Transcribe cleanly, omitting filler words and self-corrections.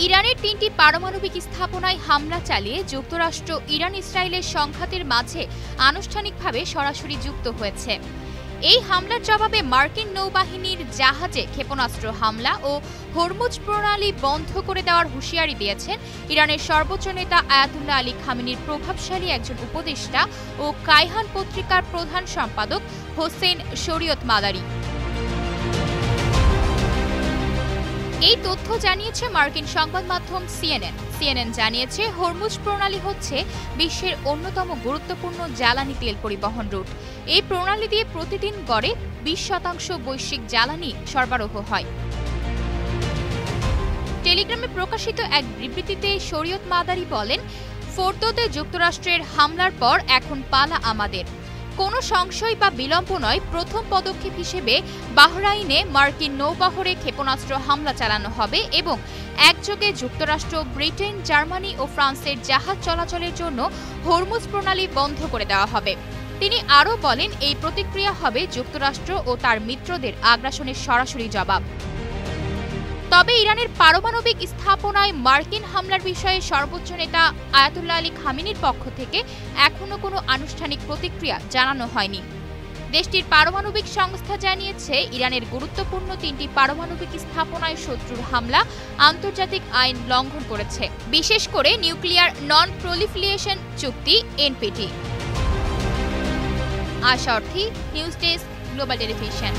ইরানের ৩টি পারমাণবিক স্থাপনায় হামলা চালিয়ে যুক্তরাষ্ট্র ইরান ইসরায়েলের সংঘাতের মাঝে আনুষ্ঠানিকভাবে সরাসরি যুক্ত হয়েছে। এই হামলার জবাবে মার্কিন নৌবাহিনীর জাহাজে ক্ষেপণাস্ত্র হামলা ও হরমুজ প্রণালী বন্ধ করে দেওয়ার হুঁশিয়ারি দিয়েছেন ইরানের সর্বোচ্চ নেতা আয়াতুল্লাহ আলী খামেনির প্রভাবশালী একজন উপদেষ্টা ও কায়হান পত্রিকার প্রধান সম্পাদক হোসেন শরীয়ত মাদারি। এই তথ্য জানিয়েছে মার্কিন সংবাদ মাধ্যম সিএনএন জানিয়েছে, হরমুজ প্রণালী হচ্ছে বিশ্বের অন্যতম গুরুত্বপূর্ণ জ্বালানি তেল পরিবহন রুট। এই প্রণালী দিয়ে প্রতিদিন গড়ে 20% বৈশ্বিক জ্বালানি সরবরাহ হয়। টেলিগ্রামে প্রকাশিত এক বিবৃতিতে শরীয়ত মাদারি বলেন, ফোর্দোতে যুক্তরাষ্ট্রের হামলার পর এখন পালা আমাদের। কোনো সংশয় বা বিলম্ব নয়, প্রথম পদক্ষেপ হিসেবে বাহরাইনে মার্কিন নৌবহরে ক্ষেপণাস্ত্র হামলা চালানো হবে এবং একযোগে যুক্তরাষ্ট্র, ব্রিটেন, জার্মানি ও ফ্রান্সের জাহাজ চলাচলের জন্য হরমুজ প্রণালী বন্ধ করে দেওয়া হবে। তিনি আরও বলেন, এই প্রতিক্রিয়া হবে যুক্তরাষ্ট্র ও তার মিত্রদের আগ্রাসনের সরাসরি জবাব। তবে ইরানের পারমাণবিক স্থাপনায় মার্কিন হামলার বিষয়ে সর্বোচ্চ নেতা আয়াতুল্লাহ আলী খামেনির পক্ষ থেকে এখনো কোনো আনুষ্ঠানিক প্রতিক্রিয়া জানানো হয়নি। দেশটির পারমাণবিক সংস্থা জানিয়েছে, ইরানের গুরুত্বপূর্ণ 3টি পারমাণবিক স্থাপনায় শত্রুর হামলা আন্তর্জাতিক আইন লঙ্ঘন করেছে, বিশেষ করে নিউক্লিয়ার নন প্রলিফারেশন চুক্তি এনপিটি। আশা অর্থী, নিউজ ডেস্ক, গ্লোবাল টেলিভিশন।